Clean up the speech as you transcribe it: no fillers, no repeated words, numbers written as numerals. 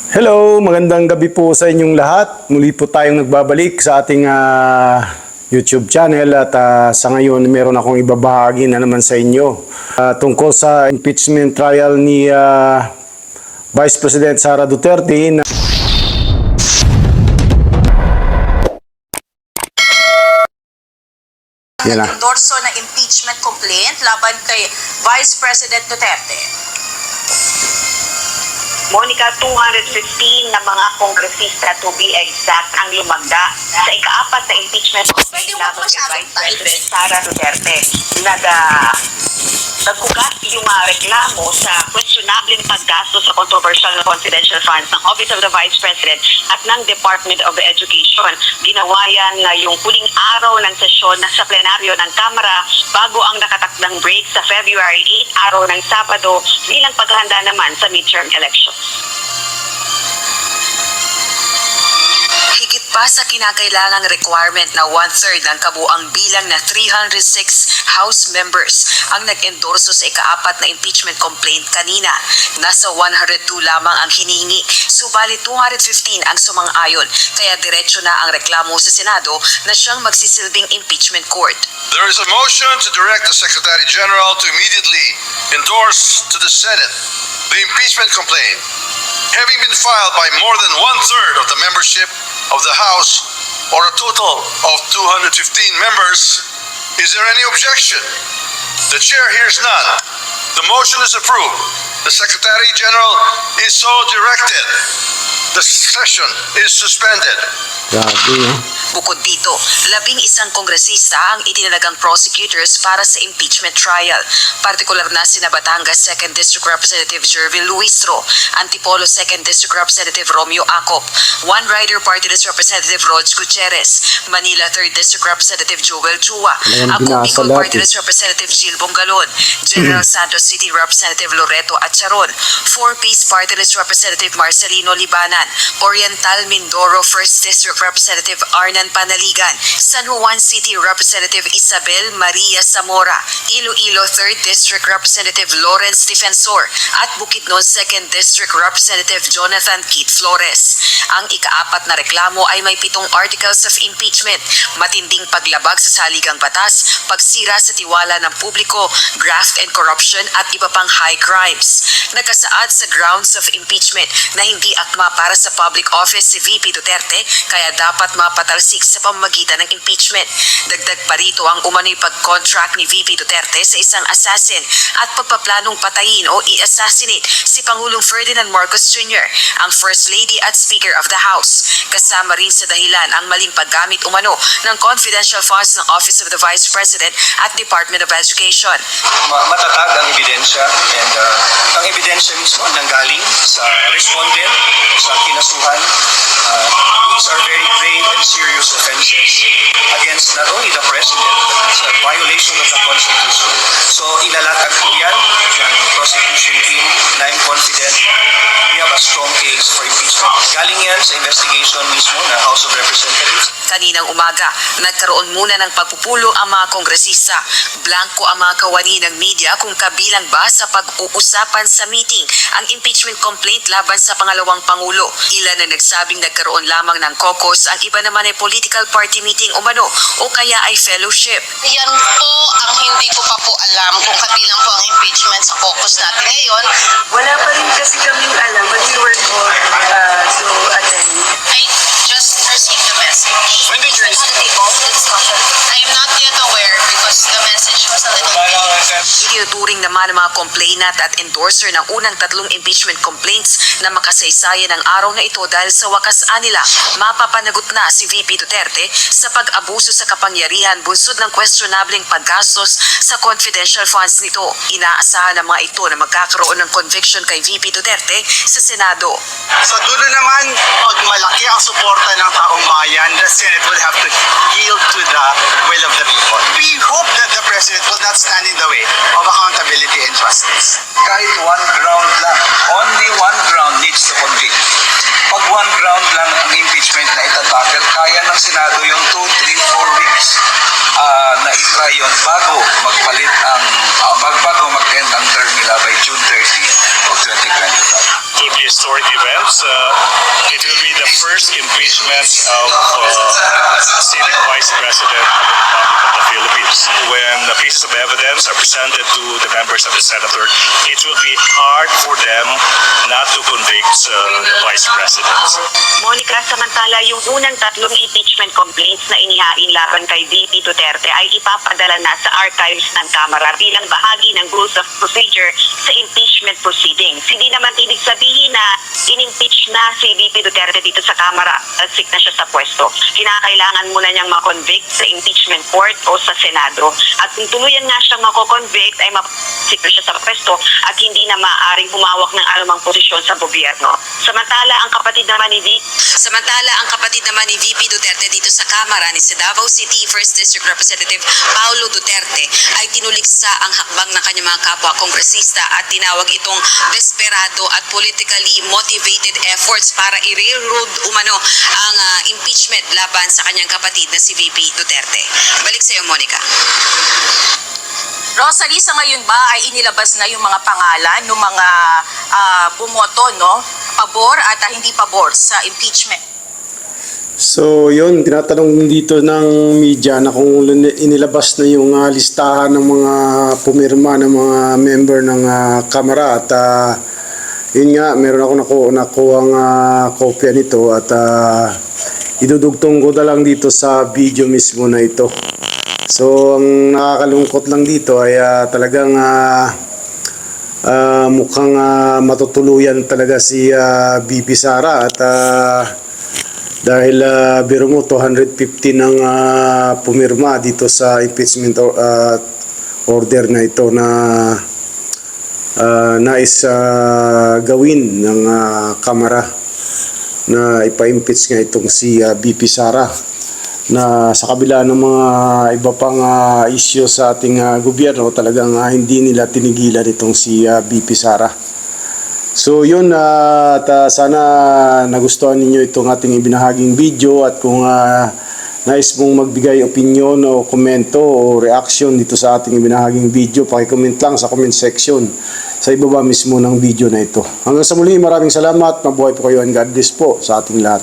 Hello, magandang gabi po sa inyong lahat. Muli po tayong nagbabalik sa ating YouTube channel at sa ngayon meron akong ibabahagi na naman sa inyo tungkol sa impeachment trial ni Vice President Sara Duterte. Endorso na impeachment complaint laban kay Vice President Duterte. Monica, 215 na mga kongresista to be exact ang lumagda sa ikaapat na impeachment complaint laban kay Vice President Sara Duterte. Nagkugat yung reklamo sa questionableng paggasto sa controversial na confidential funds ng Office of the Vice President at ng Department of Education. Ginawa yan yung huling araw ng sesyon sa plenaryo ng Kamara bago ang nakatakdang break sa February 8, araw ng Sabado bilang paghahanda naman sa midterm elections. Higit pa sa kinakailangang requirement na 1/3 ng kabuang bilang na 306 House members ang nag-endorso sa ikaapat na impeachment complaint kanina. Nasa 102 lamang ang hiningi, subalit 215 ang sumang-ayon, kaya diretso na ang reklamo sa Senado na siyang magsisilbing impeachment court. There is a motion to direct the Secretary General to immediately endorse to the Senate the impeachment complaint, having been filed by more than 1/3 of the membership of the House, or a total of 215 members. Is there any objection? The chair hears none. The motion is approved. The Secretary General is so directed. The session is suspended. Bukod dito, 11 kongresista ang itinalagang prosecutors para sa impeachment trial. Partikular na sina Batangas 2nd District Representative Jervin Luistro, Antipolo 2nd District Representative Romeo Acop, One Rider Party List Representative Rog Gutierrez, Manila 3rd District Representative Joel Chua, Ako Bicol Party List Representative Jill Bongalon, General Santos City Representative Loreto Atcharon, 4-Piece Party List Representative Marcelino Libanan, Oriental Mindoro 1st District Representative Arnan Panaligan, San Juan City Representative Isabel Maria Zamora, Iloilo 3rd District Representative Lawrence Defensor, at Bukidnon 2nd District Representative Jonathan Keith Flores. Ang ikaapat na reklamo ay may 7 articles of impeachment, matinding paglabag sa saligang batas, pagsira sa tiwala ng publiko, graft and corruption at iba pang high crimes. Nagkasaad sa grounds of impeachment na hindi akma para sa public office si VP Duterte, kaya dapat mapatalsik sa pamamagitan ng impeachment. Dagdag pa rito ang umano'y pag-contract ni VP Duterte sa isang assassin at pagpaplanong patayin o i-assassinate si Pangulong Ferdinand Marcos Jr., ang First Lady at Speaker of the House. Kasama rin sa dahilan ang maling paggamit umano ng confidential funds ng Office of the Vice President at Department of Education. Matatag ang ebidensya, and ang ebidensya mismo nanggaling sa respondent, sa kinasuhan. These are very grave and serious offenses against not only the President, but it's a violation of the Constitution. So ilalatag po yan ng prosecution team, and I'm confident we have a strong case for impeachment. Galing yan sa investigation mismo ng House of Representatives. Kaninang umaga, nagkaroon muna ng pagpupulong ang mga kongresista. Blanco ang mga kawani ng media kung kabilang ba sa pag-uusapan sa meeting ang impeachment complaint laban sa pangalawang Pangulo. Ilan na nagsabing nagkaroon lamang ng caucus, ang iba naman ay political party meeting umano o kaya ay fellowship. Yan po ang hindi ko pa po alam kung kabilang po ang impeachment sa caucus natin ngayon. Wala pa rin kasi kaming alam, but we were told to attend. I just received the message. When did you receive it? I am not yet aware because the message was a little vague. Itinuturing naman ng mga complainant at endorser ng unang 3 impeachment complaints na makasaysayan ng araw na ito dahil sa wakas anila, mapapanagot na si VP Duterte sa pag-abuso sa kapangyarihan bunsod ng questionableng paggastos sa confidential funds nito. Inaasahan ng mga ito na magkakaroon ng conviction kay VP Duterte sa Senado. Sa dulo naman, pag malaki ang suporta ng taong bayan, the Senate will have to yield to the will of the people. We hope that the President will not stand in the way of accountability and justice. Kahit one ground lang, only one ground needs to convict. Pag one ground lang ang impeachment na itatackle, kaya ng Senado yung 2, 3, 4 weeks na itry yun bago magpalit ang bago mag-end ang term nila by June 30 of 2025. historic events. It will be the first impeachment of sitting Vice President of the Republic of the Philippines. When the pieces of evidence are presented to the members of the Senator, it will be hard for them not to convict the Vice President. Monica, samantala yung unang 3 impeachment complaints na inihain laban kay VP Duterte ay ipapadala na sa archives ng Kamara bilang bahagi ng rules of procedure sa impeachment proceedings. Hindi naman ibig sabihin na in-impeach na si VP Duterte dito sa Kamara at sick na siya sa pwesto. Kinakailangan muna niyang makonvict sa impeachment court o sa Senado. At kung tuluyan nga siyang makoconvict ay mapasik na siya sa pwesto at hindi na maaaring humawak ng anumang posisyon sa gobyerno. Samantala ang kapatid naman ni VP Duterte dito sa Kamara ni sa Davao City 1st District Representative Paulo Duterte ay tinuliksa ang hakbang ng kanyang mga kapwa kongresista at tinawag itong desperado at politically motivated efforts para i-railroad umano ang impeachment laban sa kanyang kapatid na si VP Duterte. Balik sa iyo, Monica. Rosalie, sa ngayon ba ay inilabas na yung mga pangalan ng mga bumoto, no? Pabor at hindi pabor sa impeachment? So yun, tinatanong dito ng media na kung inilabas na yung listahan ng mga pumirma ng mga member ng Kamara at yun nga, meron ako nakuhang kopya nito at idudugtong ko na lang dito sa video mismo na ito. So ang nakakalungkot lang dito ay talagang mukhang matutuluyan talaga si VP Sara at dahil biro mo 250 ng pumirma dito sa impeachment order na ito na nais gawin ng Kamara na ipa-impeach nga itong si VP Sara na sa kabila ng mga iba pang issue sa ating gobyerno talagang hindi nila tinigilan itong si VP Sara. So yun, at sana nagustuhan ninyo itong ating ibinahaging video at kung nais mong magbigay opinion o komento o reaction dito sa ating ibinahaging video, paki-comment lang sa comment section sa ibaba mismo ng video na ito. Hanggang sa muli, maraming salamat, mabuhay po kayo and God bless po sa ating lahat.